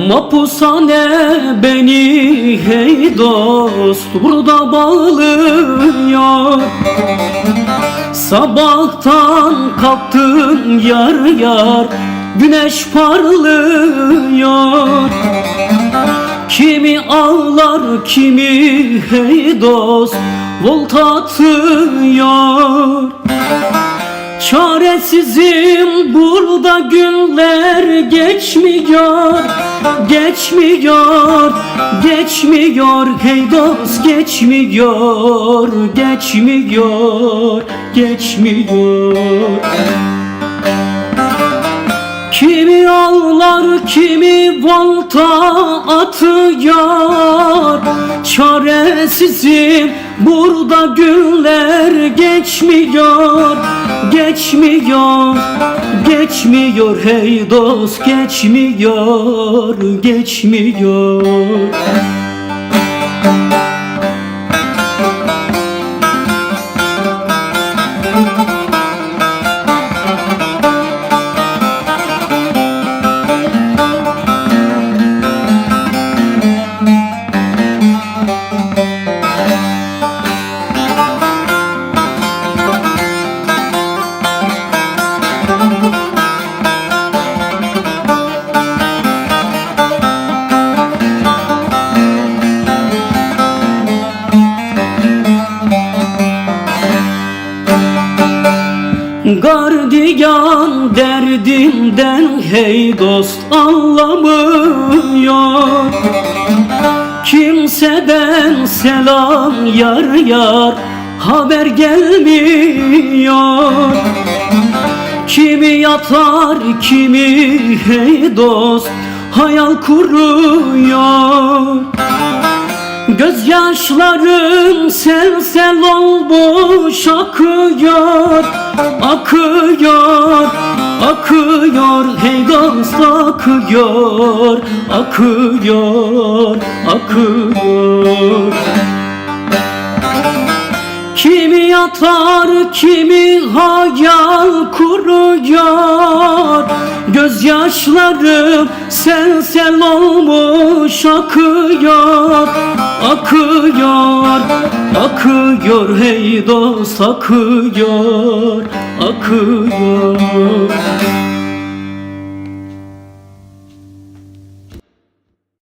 Mapushane beni hey dost burada bağlıyor. Sabahtan kalktım yar yar, güneş parlıyor. Kimi ağlar kimi hey dost volta atıyor. Çaresizim burada günler geçmiyor, geçmiyor, geçmiyor hey dost geçmiyor, geçmiyor, geçmiyor. Kimi ağlar kimi volta atıyor. Çaresizim burada günler geçmiyor, geçmiyor, geçmiyor hey dost geçmiyor, geçmiyor. Gardiyan derdimden hey dost anlamıyor. Kimseden selam yar yar haber gelmiyor. Kimi yatar kimi hey dost hayal kuruyor. Gözyaşlarım sel sel olmuş akıyor, akıyor, akıyor hey dost akıyor, akıyor, akıyor. Kimi yatar kimi hayal kuruyor. Gözyaşlarım sel sel olmuş akıyor, akıyor, akıyor hey dost akıyor, akıyor.